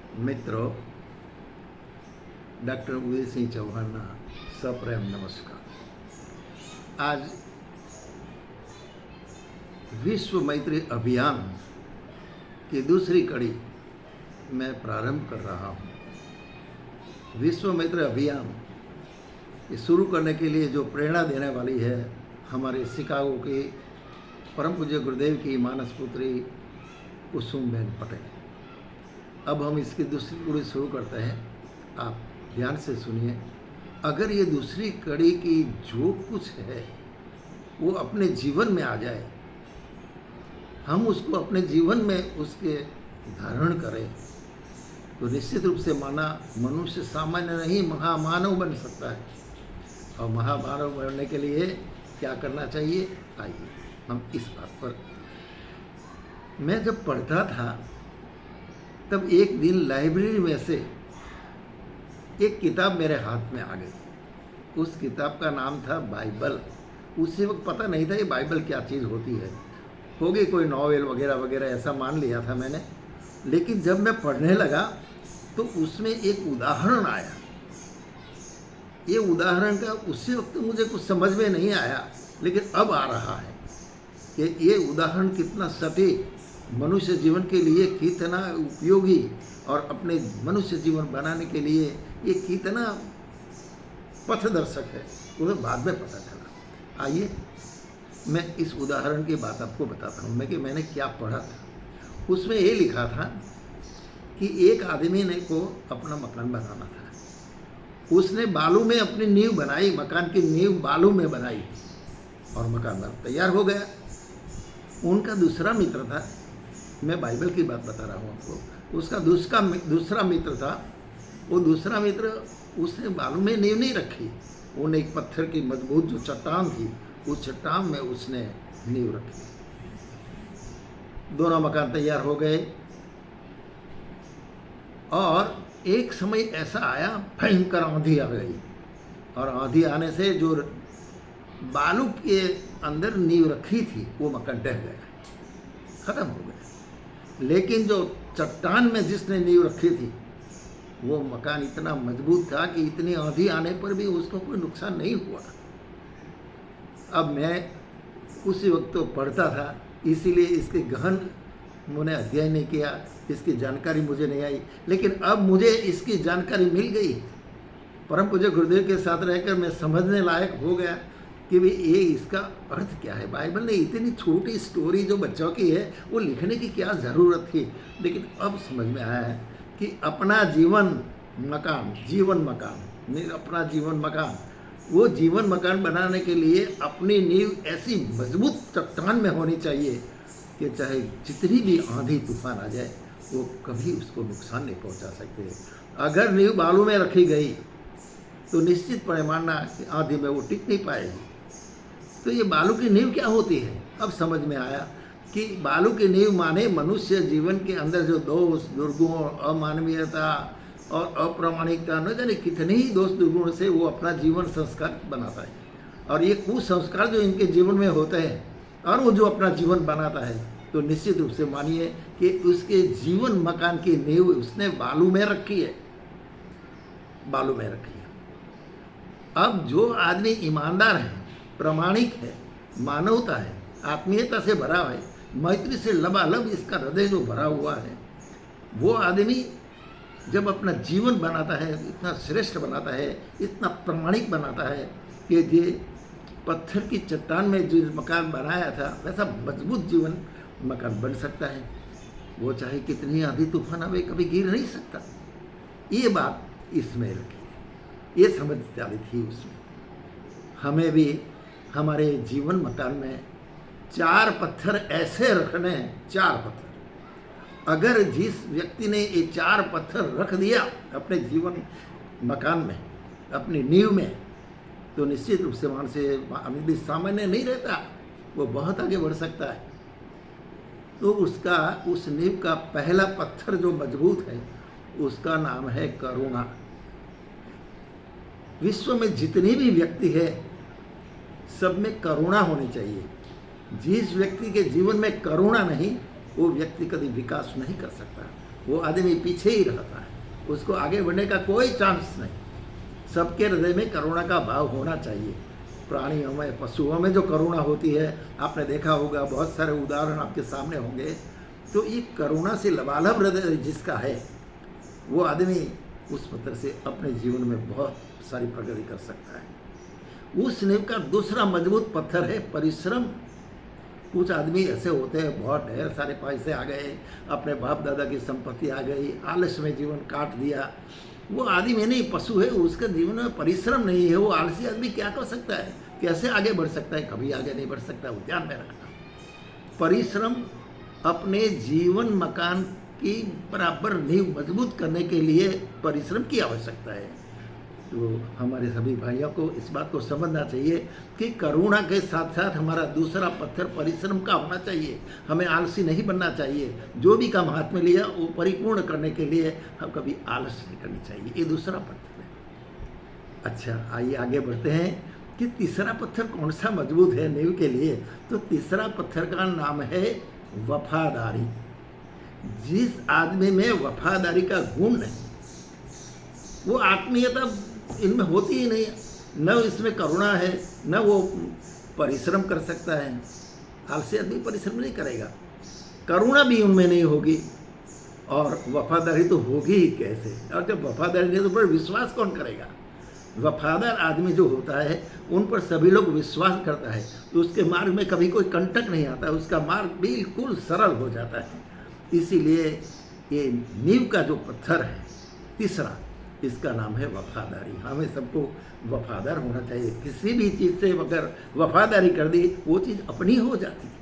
મિત્રો ડૉક્ટર ઉદયસિંહ ચૌહાણના સપ્રેમ નમસ્કાર। आज विश्व मैत्री अभियान की दूसरी कड़ी मैं प्रारंभ कर रहा हूँ। विश्व मैत्री अभियान ये शुरू करने के लिए जो प्रेरणा देने वाली है हमारे शिकागो की परम पूज्य गुरुदेव की मानस पुत्री कुसुमबेन पटेल। अब हम इसकी दूसरी कड़ी शुरू करते हैं। आप ध्यान से सुनिए। अगर ये दूसरी कड़ी की जो कुछ है वो अपने जीवन में आ जाए, हम उसको अपने जीवन में उसके धारण करें, तो निश्चित रूप से मनुष्य सामान्य नहीं महामानव बन सकता है। और महामानव बनने के लिए क्या करना चाहिए, आइए हम इस बात पर। मैं जब पढ़ता था तब एक दिन लाइब्रेरी में से एक किताब मेरे हाथ में आ गई। उस किताब का नाम था बाइबल। उसी वक्त पता नहीं था ये बाइबल क्या चीज़ होती है, हो गई कोई नॉवेल वगैरह वगैरह ऐसा मान लिया था मैंने। लेकिन जब मैं पढ़ने लगा तो उसमें एक उदाहरण आया। ये उदाहरण का उसी वक्त मुझे कुछ समझ में नहीं आया, लेकिन अब आ रहा है कि ये उदाहरण कितना सटीक, मनुष्य जीवन के लिए कितना उपयोगी और अपने मनुष्य जीवन बनाने के लिए ये कितना पथदर्शक है, वो बाद में पता चला। आइए मैं इस उदाहरण की बात आपको बताता हूँ कि मैंने क्या पढ़ा था। उसमें ये लिखा था कि एक आदमी ने को अपना मकान बनाना था। उसने बालू में अपनी नींव बनाई, मकान की नींव बालू में बनाई और मकान तैयार हो गया। उनका दूसरा मित्र था, मैं बाइबल की बात बता रहा हूँ आपको। उसका दूसरा मित्र था। वो दूसरा मित्र उसने बालू में नींव नहीं रखी, उन्हें एक पत्थर की मजबूत जो चट्टान थी उस चट्टान में उसने नींव रखी। दोनों मकान तैयार हो गए और एक समय ऐसा आया, भयंकर आंधी आ गई और आंधी आने से जो बालू के अंदर नींव रखी थी वो मकान ढह गया, खत्म हो गया। लेकिन जो चट्टान में जिसने नींव रखी थी वो मकान इतना मजबूत था कि इतनी आंधी आने पर भी उसको कोई नुकसान नहीं हुआ। अब मैं उसी वक्त तो पढ़ता था, इसीलिए इसके गहन मैंने अध्ययन नहीं किया, इसकी जानकारी मुझे नहीं आई। लेकिन अब मुझे इसकी जानकारी मिल गई। परम पूज्य गुरुदेव के साथ रहकर मैं समझने लायक हो गया कि भाई ये इसका अर्थ क्या है। बाइबल ने इतनी छोटी स्टोरी जो बच्चों की है वो लिखने की क्या ज़रूरत थी। लेकिन अब समझ में आया है कि अपना जीवन मकान अपना जीवन मकान, वो जीवन मकान बनाने के लिए अपनी नींव ऐसी मजबूत चट्टान में होनी चाहिए कि चाहे जितनी भी आंधी तूफान आ जाए वो कभी उसको नुकसान नहीं पहुंचा सकते। अगर नींव बालू में रखी गई तो निश्चित पड़े मानना कि आंधी में वो टिक नहीं पाएगी। तो ये बालू की नींव क्या होती है, अब समझ में आया कि बालू की नींव माने मनुष्य जीवन के अंदर जो दोष दुर्गुण, अमानवीयता और अप्रामाणिकता, न जाने कितने ही दोष दुर्गुण से वो अपना जीवन संस्कार बनाता है। और ये कुसंस्कार जो इनके जीवन में होते हैं और वो जो अपना जीवन बनाता है, तो निश्चित रूप से मानिए कि उसके जीवन मकान की नींव उसने बालू में रखी है, बालू में रखी है। अब जो आदमी ईमानदार है, प्रामाणिक है, मानवता है, आत्मीयता से भरा है, मैत्री से लबालब इसका हृदय जो भरा हुआ है, वो आदमी जब अपना जीवन बनाता है, इतना श्रेष्ठ बनाता है, इतना प्रामाणिक बनाता है कि ये पत्थर की चट्टान में जो मकान बनाया था वैसा मजबूत जीवन मकान बन सकता है। वो चाहे कितनी आंधी तूफान आवे कभी गिर नहीं सकता। ये बात इसमें रखी, ये समझ डाली थी उसमें। हमें भी हमारे जीवन मकान में 4 पत्थर ऐसे रखने हैं, 4 पत्थर। अगर जिस व्यक्ति ने ये 4 पत्थर रख दिया अपने जीवन मकान में, अपनी नींव में, तो निश्चित रूप से वहाँ से सामान्य नहीं रहता, वो बहुत आगे बढ़ सकता है। तो उस नींव का पहला पत्थर जो मजबूत है उसका नाम है करुणा। विश्व में जितनी भी व्यक्ति है सब में करुणा होनी चाहिए। जिस व्यक्ति के जीवन में करुणा नहीं, वो व्यक्ति कभी विकास नहीं कर सकता, वो आदमी पीछे ही रहता है। उसको आगे बढ़ने का कोई चांस नहीं। सबके हृदय में करुणा का भाव होना चाहिए। प्राणियों में, पशुओं में जो करुणा होती है, आपने देखा होगा, बहुत सारे उदाहरण आपके सामने होंगे। तो ये करुणा से लबालब हृदय जिसका है, वो आदमी उस पत्थर से अपने जीवन में बहुत सारी प्रगति कर सकता है। उस नींव का दूसरा मजबूत पत्थर है परिश्रम। कुछ आदमी ऐसे होते हैं, बहुत ढेर सारे पैसे आ गए, अपने बाप दादा की संपत्ति आ गई, आलस में जीवन काट दिया। वो आदमी नहीं, पशु है, उसके जीवन में परिश्रम नहीं है। वो आलसी आदमी क्या कर सकता है, कैसे आगे बढ़ सकता है? कभी आगे नहीं बढ़ सकता। वो ध्यान में रखना, परिश्रम अपने जीवन मकान की बराबर नींव मजबूत करने के लिए परिश्रम की आवश्यकता है। तो हमारे सभी भाइयों को इस बात को समझना चाहिए कि करुणा के साथ साथ हमारा दूसरा पत्थर परिश्रम का होना चाहिए। हमें आलसी नहीं बनना चाहिए। जो भी काम हाथ में लिया वो परिपूर्ण करने के लिए हम कभी आलस नहीं करनी चाहिए। ये दूसरा पत्थर है। अच्छा, आइए आगे बढ़ते हैं कि तीसरा पत्थर कौन सा मजबूत है नींव के लिए। तो तीसरा पत्थर का नाम है वफादारी। जिस आदमी में वफादारी का गुण नहीं, वो आत्मीयता इनमें होती ही नहीं, न इसमें करुणा है, न वो परिश्रम कर सकता है। आलसी आदमी परिश्रम नहीं करेगा, करुणा भी उनमें नहीं होगी, और वफादारी तो होगी ही कैसे? और जब वफादारी नहीं तो पर विश्वास कौन करेगा? वफादार आदमी जो होता है उन पर सभी लोग विश्वास करता है, तो उसके मार्ग में कभी कोई कंटक नहीं आता, उसका मार्ग बिल्कुल सरल हो जाता है। इसीलिए ये नींव का जो पत्थर है तीसरा, इसका नाम है वफादारी। हमें सबको वफादार होना चाहिए। किसी भी चीज़ से अगर वफादारी कर दी, वो चीज़ अपनी हो जाती है।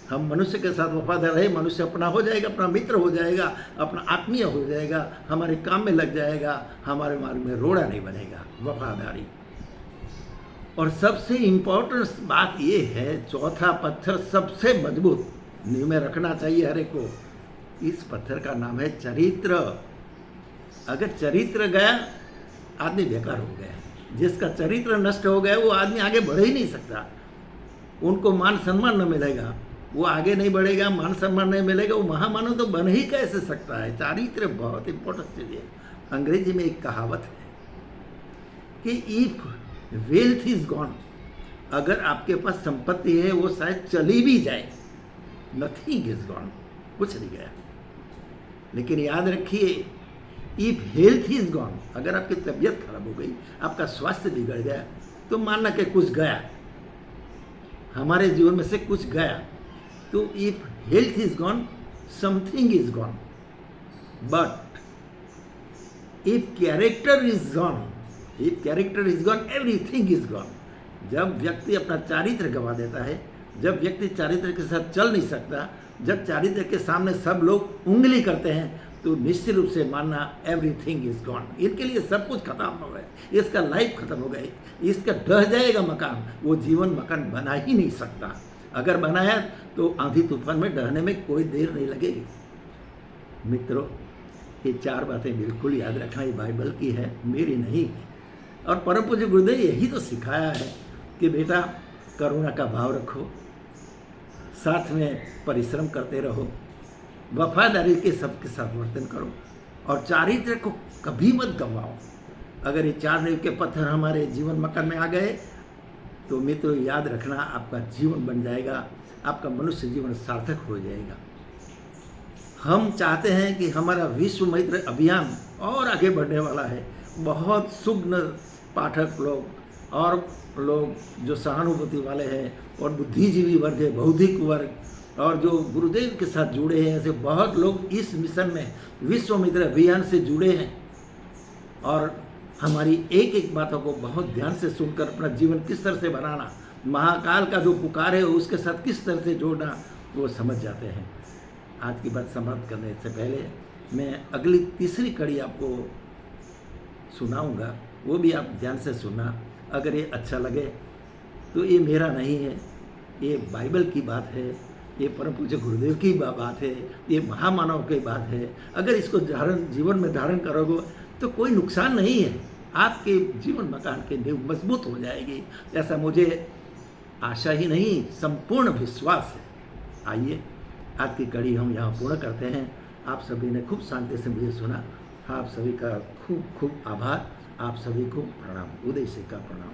हम मनुष्य के साथ वफादार रहे, मनुष्य अपना हो जाएगा, अपना मित्र हो जाएगा, अपना आत्मीय हो जाएगा, हमारे काम में लग जाएगा, हमारे मार्ग में रोड़ा नहीं बनेगा। वफादारी। और सबसे इम्पोर्टेंट बात ये है, चौथा पत्थर सबसे मजबूत नींव में रखना चाहिए हर एक को। इस पत्थर का नाम है चरित्र। अगर चरित्र गया, आदमी बेकार हो गया। जिसका चरित्र नष्ट हो गया, वो आदमी आगे बढ़ ही नहीं सकता। उनको मान सम्मान न मिलेगा, वो आगे नहीं बढ़ेगा, मान सम्मान नहीं मिलेगा, वो महामानव तो बन ही कैसे सकता है? चारित्र बहुत इंपॉर्टेंट चीज़ है। अंग्रेजी में एक कहावत है कि इफ वेल्थ इज गॉन, अगर आपके पास संपत्ति है वो शायद चली भी जाए, नथिंग इज गॉन, कुछ नहीं गया। लेकिन याद रखिए, इफ हेल्थ इज गॉन, अगर आपकी तबीयत खराब हो गई, आपका स्वास्थ्य बिगड़ गया, तो मानना कि कुछ गया, हमारे जीवन में से कुछ गया। तो if health is gone, something is gone. But if character is gone, if character is gone, everything is gone. जब व्यक्ति अपना चारित्र गंवा देता है, जब व्यक्ति चारित्र के साथ चल नहीं सकता, जब चारित्र के सामने सब लोग उंगली करते हैं, तो निश्चित रूप से मानना एवरीथिंग इज गॉन। इनके लिए सब कुछ खत्म हो गया, इसका लाइफ खत्म हो गई, इसका ढह जाएगा मकान, वो जीवन मकान बना ही नहीं सकता। अगर बनाया तो आंधी तूफान में ढहने में कोई देर नहीं लगेगी। मित्रों, ये चार बातें बिल्कुल याद रखना, ये बाइबल की है, मेरी नहीं है। और परम पूज्य गुरुदेव यही तो सिखाया है कि बेटा करुणा का भाव रखो, साथ में परिश्रम करते रहो, वफादारी के सबके साथ वर्तन करो, और चारित्र को कभी मत गंवाओ। अगर ये चार नींव के पत्थर हमारे जीवन मकान में आ गए, तो मित्रों याद रखना, आपका जीवन बन जाएगा, आपका मनुष्य जीवन सार्थक हो जाएगा। हम चाहते हैं कि हमारा विश्व मित्र अभियान और आगे बढ़ने वाला है। बहुत सुग्न पाठक लोग और लोग जो सहानुभूति वाले हैं, और बुद्धिजीवी वर्ग है, बौद्धिक वर्ग, और जो गुरुदेव के साथ जुड़े हैं, ऐसे बहुत लोग इस मिशन में विश्व मित्र अभियान से जुड़े हैं। और हमारी एक एक बातों को बहुत ध्यान से सुनकर अपना जीवन किस तरह से बनाना, महाकाल का जो पुकार है उसके साथ किस तरह से जोड़ना, वो समझ जाते हैं। आज की बात समाप्त करने से पहले मैं अगली तीसरी कड़ी आपको सुनाऊंगा, वो भी आप ध्यान से सुनना। अगर ये अच्छा लगे तो ये मेरा नहीं है, ये बाइबल की बात है, ये परम पूज्य गुरुदेव की बात है, ये महामानव की बात है। अगर इसको जीवन में धारण करोगे तो कोई नुकसान नहीं है, आपके जीवन मकान के नींव मजबूत हो जाएगी, ऐसा मुझे आशा ही नहीं, संपूर्ण विश्वास है। आइए आज की कड़ी हम यहाँ पूर्ण करते हैं। आप सभी ने खूब शांति से मुझे सुना, आप सभी का खूब खूब आभार, आप सभी को प्रणाम, उदय से का प्रणाम।